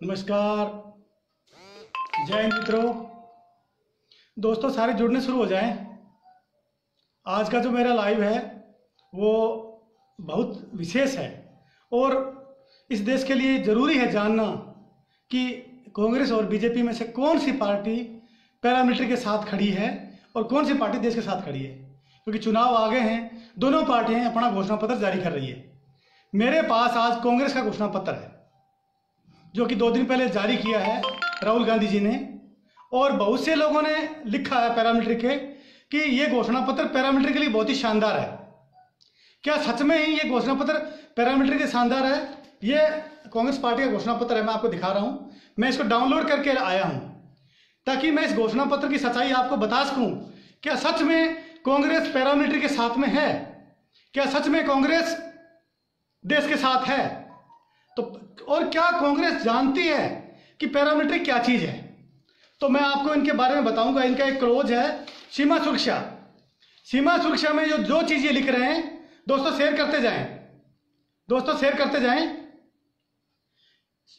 नमस्कार। जय हिंद मित्रों। दोस्तों सारे जुड़ने शुरू हो जाएं। आज का जो मेरा लाइव है वो बहुत विशेष है और इस देश के लिए ज़रूरी है जानना कि कांग्रेस और बीजेपी में से कौन सी पार्टी पैरामिलिट्री के साथ खड़ी है और कौन सी पार्टी देश के साथ खड़ी है, क्योंकि चुनाव आ गए हैं। दोनों पार्टियां अपना घोषणा पत्र जारी कर रही है। मेरे पास आज कांग्रेस का घोषणा पत्र है जो कि 2 दिन पहले जारी किया है राहुल गांधी जी ने, और बहुत से लोगों ने लिखा है पैरामिलिट्री के कि ये घोषणा पत्र पैरामिलिट्री के लिए बहुत ही शानदार है। क्या सच में ही ये घोषणा पत्र पैरामिलिट्री के शानदार है? ये कांग्रेस पार्टी का घोषणा पत्र है, मैं आपको दिखा रहा हूँ। मैं इसको डाउनलोड करके आया हूँ ताकि मैं इस घोषणा पत्र की सच्चाई आपको बता सकूँ। क्या सच में कांग्रेस पैरामिलिट्री के साथ में है? क्या सच में कांग्रेस देश के साथ है? तो और क्या कांग्रेस जानती है कि पैरामिलिट्री क्या चीज है? तो मैं आपको इनके बारे में बताऊंगा। इनका एक क्लोज है सीमा सुरक्षा। सीमा सुरक्षा में जो चीज ये लिख रहे हैं, दोस्तों शेयर करते जाएं, दोस्तों शेयर करते जाएं।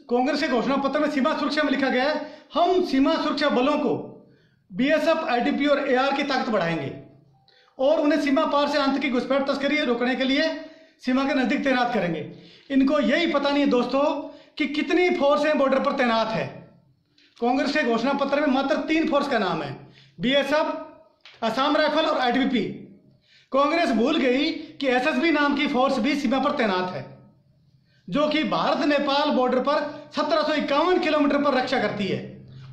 कांग्रेस के घोषणा पत्र में सीमा सुरक्षा में लिखा गया है, हम सीमा सुरक्षा बलों को बीएसएफ, आईटीबीपी और एआर की ताकत बढ़ाएंगे और उन्हें सीमा पार से आतंकी घुसपैठ तस्करी रोकने के लिए सीमा के नजदीक तैनात करेंगे। इनको यही पता नहीं है दोस्तों कि कितनी फोर्सें बॉर्डर पर तैनात है। कांग्रेस के घोषणा पत्र में मात्र 3 फोर्स का नाम है, बीएसएफ, असम राइफल और आईटीबीपी। कांग्रेस भूल गई कि एसएसबी नाम की फोर्स भी सीमा पर तैनात है, जो कि भारत नेपाल बॉर्डर पर 1751 किलोमीटर पर रक्षा करती है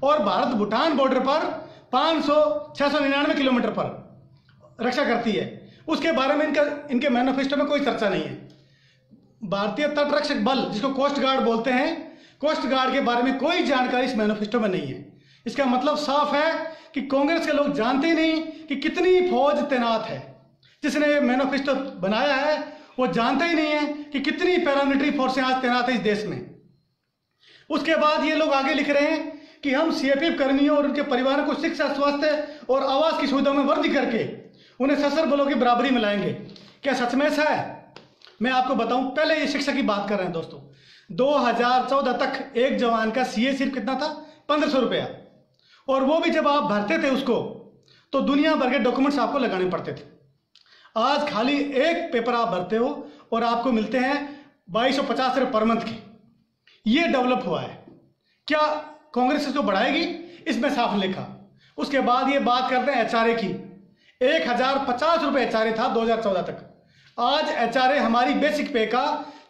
और भारत भूटान बॉर्डर पर 699 किलोमीटर पर रक्षा करती है। उसके बारे में इनके मैनिफेस्टो में कोई चर्चा नहीं है। भारतीय तटरक्षक बल, जिसको कोस्ट गार्ड बोलते हैं, कोस्ट गार्ड के बारे में कोई जानकारी इस मैनिफेस्टो में नहीं है। इसका मतलब साफ है कि कांग्रेस के लोग जानते ही नहीं कि कितनी फौज तैनात है। जिसने ये मैनिफेस्टो बनाया है वो जानते ही नहीं है कि कितनी पैरामिलिट्री फोर्सें आज तैनात है इस देश में। उसके बाद ये लोग आगे लिख रहे हैं कि हम सीएपीएफ कर्मियों और उनके परिवारों को शिक्षा, स्वास्थ्य और आवास की सुविधाओं में वृद्धि करके उन्हें सशस्त्र बलों की बराबरी में लाएंगे। क्या सच में ऐसा है? मैं आपको बताऊं। पहले ये शिक्षा की बात कर रहे हैं दोस्तों। 2014 तक एक जवान का सीए सिर्फ कितना था? 1500 रुपया, और वो भी जब आप भरते थे उसको तो दुनिया भर के डॉक्यूमेंट्स आपको लगाने पड़ते थे। आज खाली एक पेपर आप भरते हो और आपको मिलते हैं 2250 रुपये पर मंथ की। ये डेवलप हुआ है। क्या कांग्रेस इसको बढ़ाएगी? इसमें साफ लिखा। उसके बाद ये बात करते हैं एचआरए की। 1050 रुपये एचआरए था 2014 तक। आज एचआरए हमारी बेसिक पे का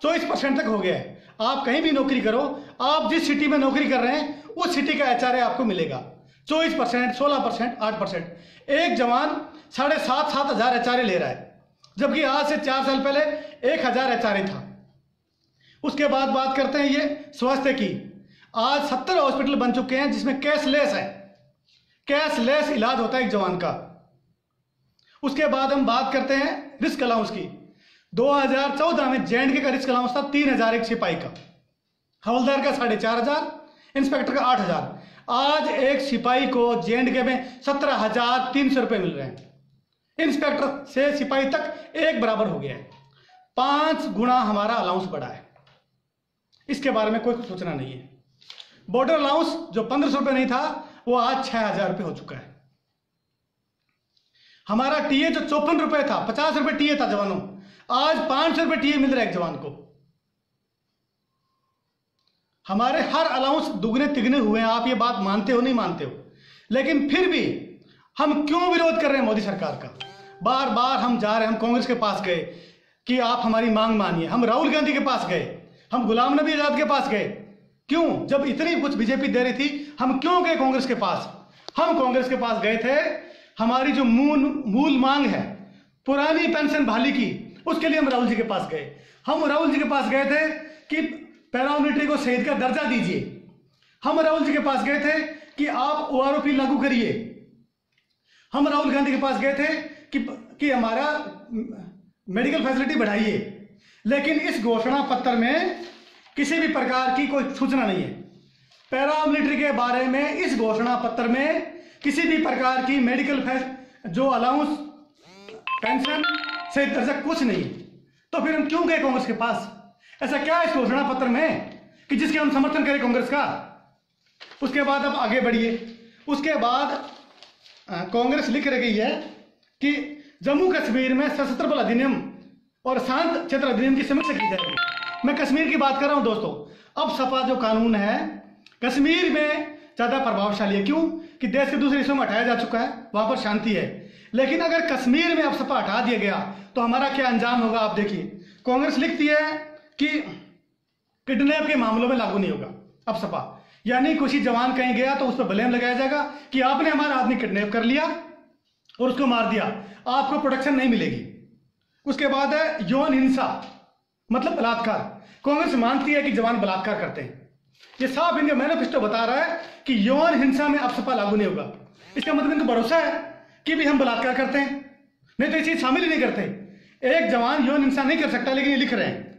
24% तक हो गया है। आप कहीं भी नौकरी करो, आप जिस सिटी में नौकरी कर रहे हैं उस सिटी का एचआरए आपको मिलेगा 24%, 16%, 8%। एक जवान 7,500 हजार एचआरए ले रहा है, जबकि आज से 4 साल पहले 1000 एचआरए था। उसके बाद बात करते हैं ये स्वास्थ्य की। आज 70 हॉस्पिटल बन चुके हैं जिसमें कैशलेस है, कैशलेस इलाज होता है एक जवान का। उसके बाद हम बात करते हैं रिस्क अलाउंस की। 2014 में जेएंडके का रिस्क अलाउंस था 3000 एक सिपाही का, हवलदार का 4500, इंस्पेक्टर का 8000। आज एक सिपाही को जेएंडके में 17,300 रुपये मिल रहे हैं। इंस्पेक्टर से सिपाही तक एक बराबर हो गया है। 5 गुना हमारा अलाउंस बढ़ा है। इसके बारे में कोई सूचना नहीं है। बॉर्डर अलाउंस जो 1500 रुपये नहीं था वो आज 6000 रुपये हो चुका है। हमारा टीए जो 54 रुपये था, 50 रुपये टीए था जवानों, आज 500 रुपये टीए मिल रहा है एक जवान को। हमारे हर अलाउंस दुगने तिगने हुए हैं। आप ये बात मानते हो नहीं मानते हो, लेकिन फिर भी हम क्यों विरोध कर रहे हैं मोदी सरकार का? बार बार हम जा रहे हैं, हम कांग्रेस के पास गए कि आप हमारी मांग मानिए, हम राहुल गांधी के पास गए, हम गुलाम नबी आजाद के पास गए। क्यों? जब इतनी कुछ बीजेपी दे रही थी, हम क्यों गए कांग्रेस के पास? हम कांग्रेस के पास गए थे हमारी जो मूल मांग है पुरानी पेंशन बहाली की, उसके लिए हम राहुल जी के पास गए। हम राहुल जी के पास गए थे कि पैरामिलिट्री को शहीद का दर्जा दीजिए। हम राहुल जी के पास गए थे कि आप ओआरओपी लागू करिए। हम राहुल गांधी के पास गए थे कि हमारा मेडिकल फैसिलिटी बढ़ाइए। लेकिन इस घोषणा पत्र में किसी भी प्रकार की कोई सूचना नहीं है। पैरामिलिट्री के बारे में इस घोषणा पत्र में किसी भी प्रकार की मेडिकल जो अलाउंस, पेंशन से कुछ नहीं। तो फिर हम क्यों गए कांग्रेस के पास? ऐसा क्या है इस घोषणा पत्र में कि जिसके हम समर्थन करें कांग्रेस का। उसके बाद अब आगे बढ़िए। उसके बाद कांग्रेस लिख रही है कि जम्मू कश्मीर में सशस्त्र बल अधिनियम और शांत क्षेत्र अधिनियम की समीक्षा की जाएगी। मैं कश्मीर की बात कर रहा हूं दोस्तों। अब सपा जो कानून है कश्मीर में ज्यादा प्रभावशाली है। क्यों? कि देश के दूसरे हिस्सों में हटाया जा चुका है, वहां पर शांति है। लेकिन अगर कश्मीर में अब सपा हटा दिया गया तो हमारा क्या अंजाम होगा आप देखिए। कांग्रेस लिखती है कि किडनैप के मामलों में लागू नहीं होगा अब सपा, यानी किसी जवान कहीं गया तो उस पर ब्लेम लगाया जाएगा कि आपने हमारा आदमी किडनैप कर लिया और उसको मार दिया, आपको प्रोटेक्शन नहीं मिलेगी। उसके बाद है यौन हिंसा, मतलब बलात्कार। कांग्रेस मानती है कि जवान बलात्कार करते हैं। ये साफ इनका मैनिफेस्टो बता रहा है कि यौन हिंसा में अब सपा लागू नहीं होगा। इसका मतलब इनको भरोसा है कि भी हम बलात्कार करते हैं, नहीं तो ये चीज शामिल ही नहीं करते। एक जवान यौन हिंसा नहीं कर सकता, लेकिन ये लिख रहे हैं।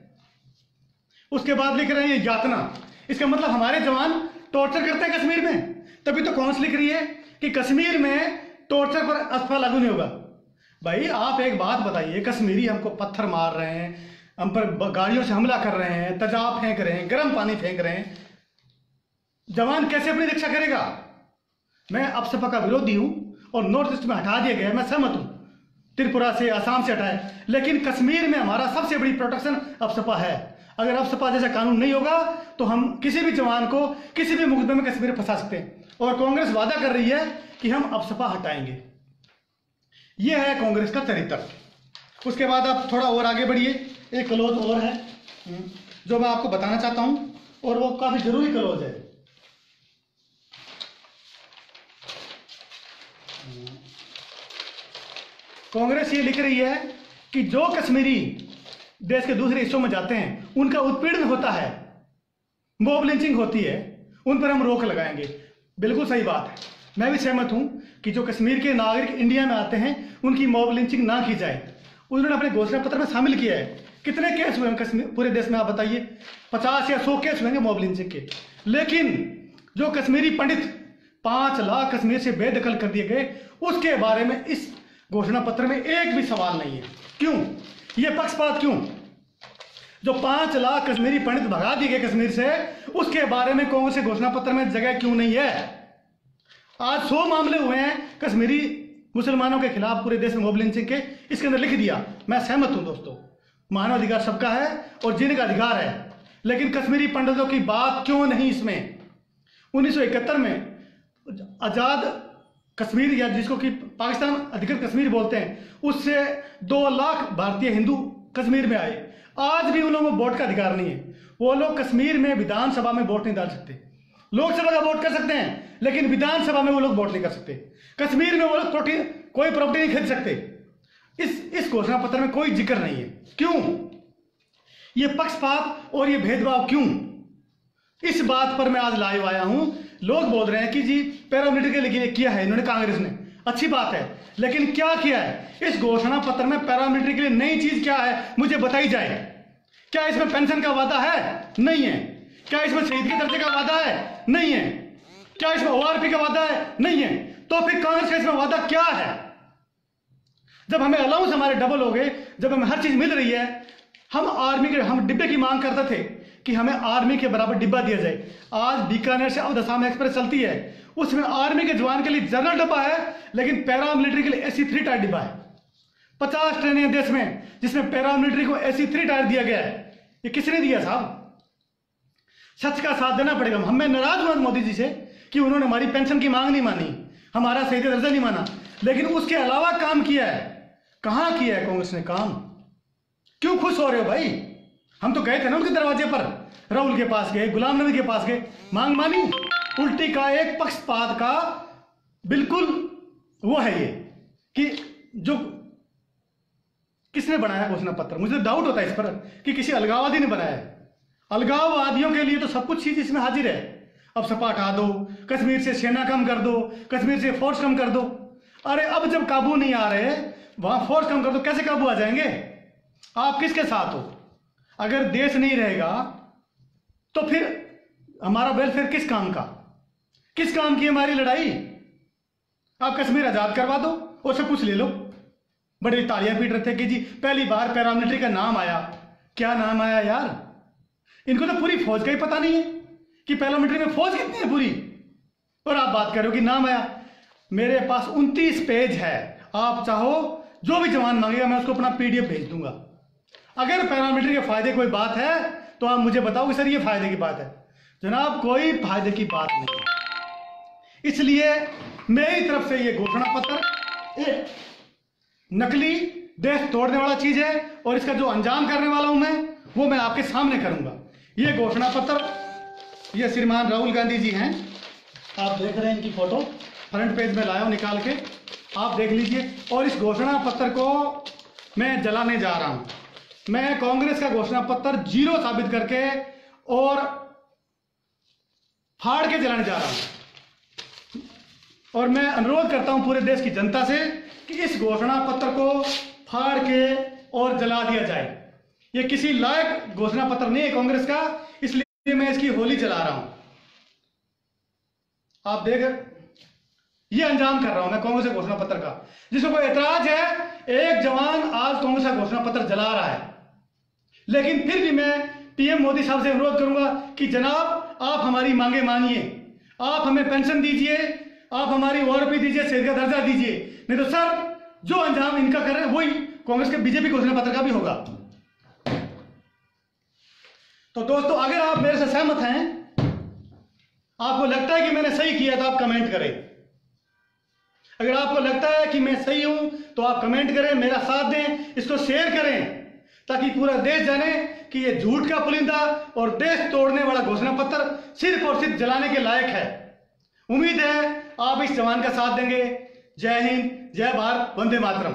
उसके बाद लिख रहे हैं ये यातना। इसका मतलब हमारे जवान टॉर्चर करते हैं कश्मीर में। तभी तो कांग्रेस लिख रही है कि कश्मीर में टॉर्चर पर सपा लागू नहीं होगा। भाई आप एक बात बताइए, कश्मीरी हमको पत्थर मार रहे हैं, हम पर गाड़ियों से हमला कर रहे हैं, तेजाब फेंक रहे हैं, गर्म पानी फेंक रहे हैं, जवान कैसे अपनी रक्षा करेगा? मैं अब सपा का विरोधी हूं और नॉर्थ ईस्ट में हटा दिया गया, मैं सहमत हूं, त्रिपुरा से आसाम से हटाए, लेकिन कश्मीर में हमारा सबसे बड़ी प्रोटेक्शन अब सपा है। अगर अब सपा जैसा कानून नहीं होगा तो हम किसी भी जवान को किसी भी मुकदमे में कश्मीर में फंसा सकते हैं। और कांग्रेस वादा कर रही है कि हम अब सपा हटाएंगे। यह है कांग्रेस का चरित्र। उसके बाद आप थोड़ा और आगे बढ़िए। एक क्लोज और है जो मैं आपको बताना चाहता हूं, और वो काफी जरूरी क्लोज है। कांग्रेस ये लिख रही है कि जो कश्मीरी देश के दूसरे हिस्सों में जाते हैं उनका उत्पीड़न होता है, मॉब लिंचिंग होती है, उन पर हम रोक लगाएंगे। बिल्कुल सही बात है, मैं भी सहमत हूं कि जो कश्मीर के नागरिक इंडिया में आते हैं उनकी मॉब लिंचिंग ना की जाए। उन्होंने अपने घोषणा पत्र में शामिल किया है। कितने केस हुए हैं कश्मीर पूरे देश में आप बताइए? 50 या 100 केस हुएंगे मॉब लिंचिंग के। लेकिन जो कश्मीरी पंडित 5 लाख कश्मीर से बेदखल कर दिए गए, उसके बारे में इस घोषणा पत्र में एक भी सवाल नहीं है। क्यों? ये पक्षपात क्यों? जो 5 लाख कश्मीरी पंडित भगा दिए गए कश्मीर से, उसके बारे में कांग्रेस के घोषणा पत्र में जगह क्यों नहीं है? आज 100 मामले हुए हैं कश्मीरी मुसलमानों के खिलाफ पूरे देश में मॉब लिंचिंग के, इसके अंदर लिख दिया। मैं सहमत हूं दोस्तों, मानवाधिकार सबका है और जीने का अधिकार है, लेकिन कश्मीरी पंडितों की बात क्यों नहीं इसमें? 1971 में आजाद कश्मीर, या जिसको कि पाकिस्तान अधिकृत कश्मीर बोलते हैं, उससे 2 लाख भारतीय हिंदू कश्मीर में आए। आज भी उन लोगों को वोट का अधिकार नहीं है। वो लोग कश्मीर में विधानसभा में वोट नहीं डाल सकते। लोकसभा का वोट कर सकते हैं, लेकिन विधानसभा में वो लोग वोट नहीं कर सकते। कश्मीर में वो लोग कोई प्रॉपर्टी नहीं खरीद सकते। इस घोषणा पत्र में कोई जिक्र नहीं है। क्यों? ये पक्षपात और ये भेदभाव क्यों? इस बात पर मैं आज लाइव आया हूं। लोग बोल रहे हैं कि जी पैरामिलिट्री के लिए किया है इन्होंने, कांग्रेस ने, अच्छी बात है, लेकिन क्या किया है? इस घोषणा पत्र में पैरामिलिट्री के लिए नई चीज क्या है मुझे बताई जाए। क्या इसमें पेंशन का वादा है? नहीं है। क्या इसमें शहीद के दर्जे का वादा है? नहीं है। क्या इसमें ORP का वादा है? नहीं है। तो फिर कांग्रेस का इसमें वादा क्या है? जब हमें अलाउंस हमारे डबल हो गए, जब हमें हर चीज मिल रही है, हम डिब्बे की मांग करते थे कि हमें आर्मी के बराबर डिब्बा दिया जाए। आज बीकानेर से अवध असम एक्सप्रेस चलती है, उसमें आर्मी के जवान के लिए जनरल डब्बा है, लेकिन पैरामिलिट्री के लिए AC 3 टायर डिब्बा है। 50 ट्रेनें देश में जिसमें पैरामिलिट्री को AC 3 टायर दिया गया है। ये किसने दिया साहब? सच का साथ देना पड़ेगा। हमें नाराज हुआ मोदी जी से कि उन्होंने हमारी पेंशन की मांग नहीं मानी, हमारा शहीद दर्जा नहीं माना, लेकिन उसके अलावा काम किया है। कहां किया है कांग्रेस ने काम? क्यों खुश हो रहे हो भाई? हम तो गए थे ना उनके दरवाजे पर, राहुल के पास गए, गुलाम नबी के पास गए, मांग मानी। उल्टी का एक पक्षपात का बिल्कुल वो है ये कि जो किसने बनाया घोषणा पत्र? मुझे डाउट होता है इस पर कि किसी अलगाववादी ने बनाया है। अलगाववादियों के लिए तो सब कुछ चीज इसमें हाजिर है। अब सपा हटा दो, कश्मीर से सेना कम कर दो, कश्मीर से फोर्स कम कर दो। अरे अब जब काबू नहीं आ रहे, वहां फोर्स कम कर दो, कैसे काबू आ जाएंगे? आप किसके साथ हो? अगर देश नहीं रहेगा तो फिर हमारा वेलफेयर किस काम का? किस काम की हमारी लड़ाई? आप कश्मीर आजाद करवा दो और सब कुछ ले लो। बड़े तालियां पीट रहे थे कि जी पहली बार पैरामिलिट्री का नाम आया। क्या नाम आया यार? इनको तो पूरी फौज का ही पता नहीं है कि पैरामिलिट्री में फौज कितनी है पूरी, और आप बात कर रहे हो कि नाम आया। मेरे पास 29 पेज है, आप चाहो जो भी जवान मांगेगा मैं उसको अपना पीडीएफ भेज दूंगा। अगर पैरामिलिट्री के फायदे कोई बात है तो आप मुझे बताओ कि सर ये फायदे की बात है। जनाब कोई फायदे की बात नहीं है। इसलिए मेरी तरफ से ये घोषणा पत्र एक नकली देश तोड़ने वाला चीज है, और इसका जो अंजाम करने वाला हूं वो मैं आपके सामने करूंगा। ये घोषणा पत्र ये श्रीमान राहुल गांधी जी हैं, आप देख रहे हैं इनकी फोटो फ्रंट पेज में लाया हूं निकाल के, आप देख लीजिए। और इस घोषणा पत्र को मैं जलाने जा रहा हूं। मैं कांग्रेस का घोषणा पत्र जीरो साबित करके और फाड़ के जलाने जा रहा हूं। और मैं अनुरोध करता हूं पूरे देश की जनता से कि इस घोषणा पत्र को फाड़ के और जला दिया जाए। ये किसी लायक घोषणा पत्र नहीं है कांग्रेस का, इसलिए मैं इसकी होली जला रहा हूं। आप देख ये अंजाम कर रहा हूं मैं कांग्रेस के घोषणा पत्र का। जिसको कोई ऐतराज है, एक जवान आज कांग्रेस का घोषणा पत्र जला रहा है, लेकिन फिर भी मैं पीएम मोदी साहब से अनुरोध करूंगा कि जनाब आप हमारी मांगे मानिए, आप हमें पेंशन दीजिए, आप हमारी ओआरपी दीजिए, शहीद का दर्जा दीजिए। नहीं तो सर जो अंजाम इनका कर रहे हैं वही कांग्रेस के बीजेपी घोषणा पत्र का भी होगा। तो दोस्तों अगर आप मेरे से सहमत हैं, आपको लगता है कि मैंने सही किया, तो आप कमेंट करें। अगर आपको लगता है कि मैं सही हूं तो आप कमेंट करें, मेरा साथ दें, इसको शेयर करें, ताकि पूरा देश जाने कि ये झूठ का पुलिंदा और देश तोड़ने वाला घोषणा पत्र सिर्फ और सिर्फ जलाने के लायक है। उम्मीद है आप इस जवान का साथ देंगे। जय हिंद, जय भारत, वंदे मातरम।